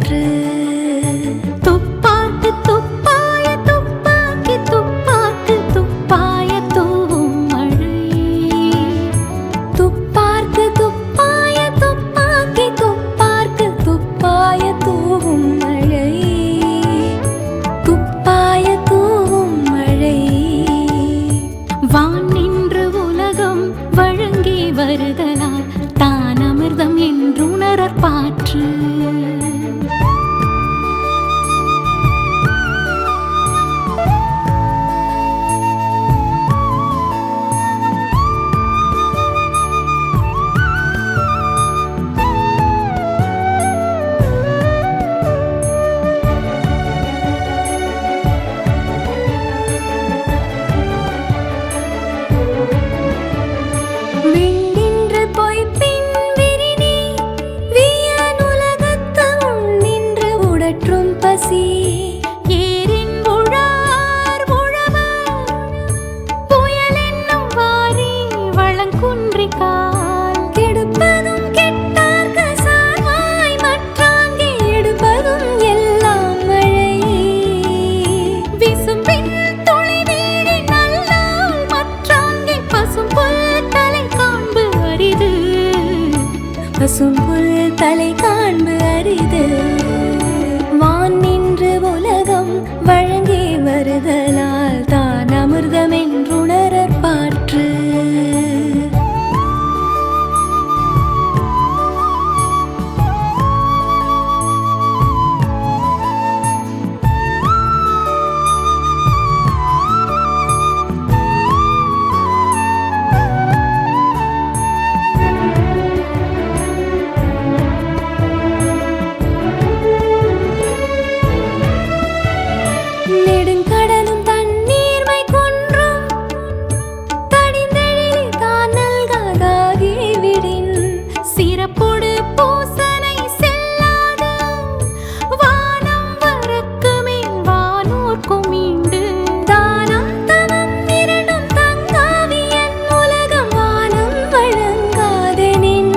பாற்று. துப்பாக்கு துப்பாய துப்பாக்கி துப்பாக்கு துப்பாய தூவும் மழை. துப்பார்க்கு துப்பாய துப்பாக்கி துப்பார்க்கு துப்பாய தூவும் மழை. துப்பாய தூவும் மழை. வான் நின்று உலகம் வழங்கி வருதலால் தான் அமிர்தம் என்றுணரற் பாற்று. ஏரின் உழார் உழவர் புயல் என்னும் வாரி வளங்குன்றிக்கால் கெடுப்பதும் கெட்டார்க்கு சார்வாய் மற்றாங்கே எடுப்பதும் எல்லாம் மழை. விசும்பின் துளி நீடி நல்லால் மற்றாங்கே பசும்புல் தலை காண்பு அரிது. பசும்புல் தலை காண்பு அரிது. வான் நின்று உலகம் வழங்கி வருதலால் தான் அமிர்தம் என்றுணரற் பாற்று. நெடுங்கடலும் தண்ணீர்மை குன்றும் தடிந்தெழிலி தான் நல்காதாகி விடின். சிறப்பொடு பூசனை செல்லாத வானம் வரக்கு மேல் வானோர்க்கும் மீண்டு. தானம் தவம் இரண்டும் தங்காவியன் உலகம் வானம் வழங்காதெனின்.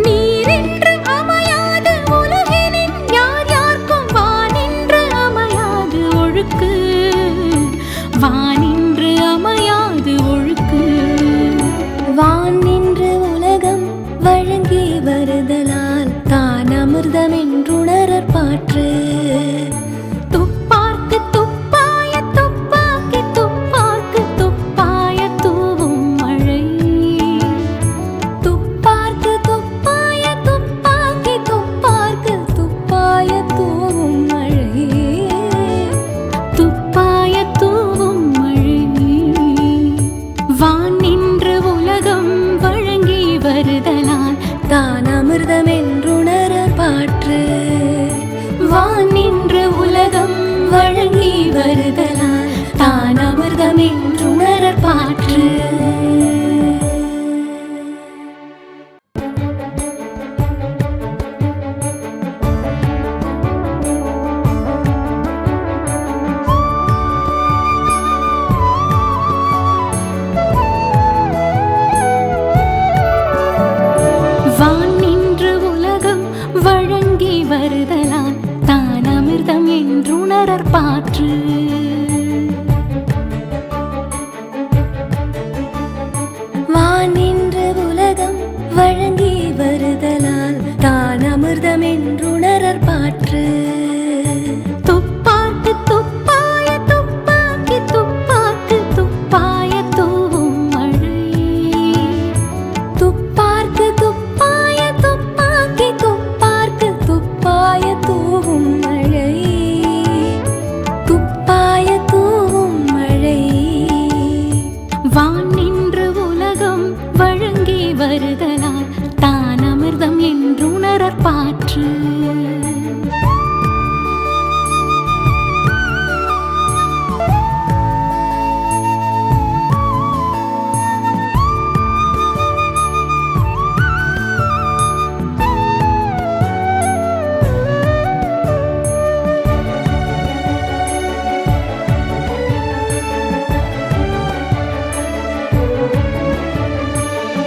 நீரென்று அமையாது உலகினின் யார் யார்க்கும் வானின்று அமையாது ஒழுக்கு. வானின்று அமையாது ஒழுக்கு. வான் நின்று உலகம் வழங்கி வருதலால் தான் அமிர்தம் என்றுணரற் பாற்று. துப்பார்க்கு துப்பாய துப்பாக்கி துப்பார்க்கு துப்பாய தூவும் மழை. துப்பார்க்கு துப்பாய துப்பாக்கி துப்பார்க்கு துப்பாய தூவும் மழை. துப்பாய தூவும் மழை. வான் நின்று உலகம் வழங்கி வருதலால் தான் அமிர்தம் என்றுணரற் பாற்று. வான் நின்று உலகம் வழங்கி வருதலால் தான் அமிர்தம் என்றுணரற் பாற்று. வான் நின்று உலகம் வழங்கி வருதலால் தான் அமிர்தம் என்றுணரற் பாற்று. வான் நின்று உலகம் வழங்கி வருதலால் தான் அமிர்தம் என்றுணரற் பாற்று. துப்பாக்கு துப்பாய துப்பாக்கி துப்பாக்கு துப்பாய தூவும் மழை. துப்பார்க்கு துப்பாய துப்பாக்கி துப்பார்க்கு துப்பாய தூவும் மழை. துப்பாய தூவும் மழை. வான் நின்று உலகம் வழங்கி வருதலால் தான் அமிர்தம் என்றுணரற் பாற்று.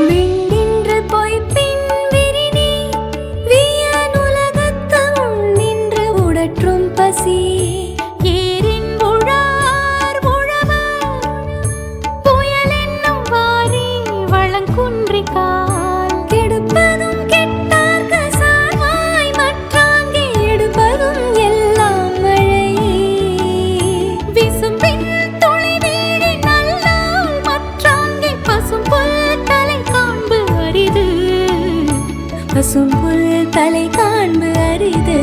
விண்டின்று பொய்ப்பின் விரினி வியனுலக பசும் புல் தலை காண்பு அரிது.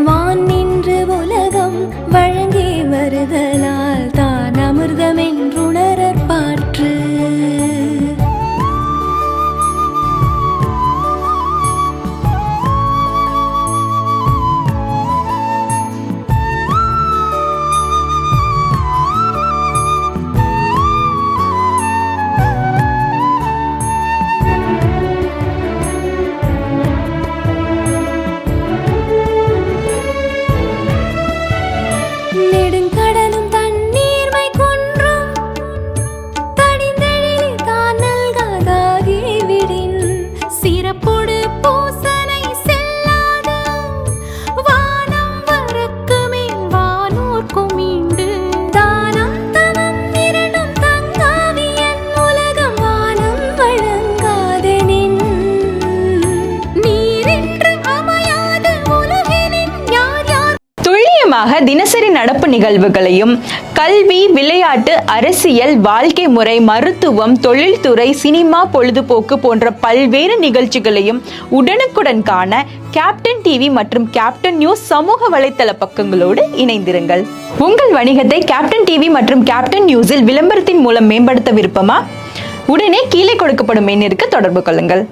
வான் நின்று உலகம் வழங்கி வருதலால் தான் அமிர்தம் என்றுணரற்பாற்று. நெடுங்கடலும் தண்ணீர்மை கொன்றும் தடிந்தெழிலி தான் நல்காதாகி விடின். சிறப்பொடு பூசனை செல்லாது வானம் வரக்கு மேல் வானோர்க்கும் மீண்டு. தானம் தவம் இரண்டும் தங்காவியன் உலகம் வானம் வழங்காதெனின். நீரின்று அமையாது உலகினின் யார் யார். துல்லியமாக தினசரி நடப்பு நிகழ்வுகளையும் கல்வி, விளையாட்டு, அரசியல், வாழ்க்கை முறை, மருத்துவம், தொழில்துறை, சினிமா, பொழுதுபோக்கு போன்ற பல்வேறு நிகழ்ச்சிகளையும் உடனுக்குடன் காண கேப்டன் டிவி மற்றும் கேப்டன் நியூஸ் சமூக வலைத்தள பக்கங்களோடு இணைந்திருங்கள். உங்கள் வணிகத்தை கேப்டன் டிவி மற்றும் கேப்டன் நியூஸில் விளம்பரத்தின் மூலம் மேம்படுத்த விருப்பமா? உடனே கீழே கொடுக்கப்படும் எண்ணிற்கு தொடர்பு கொள்ளுங்கள்.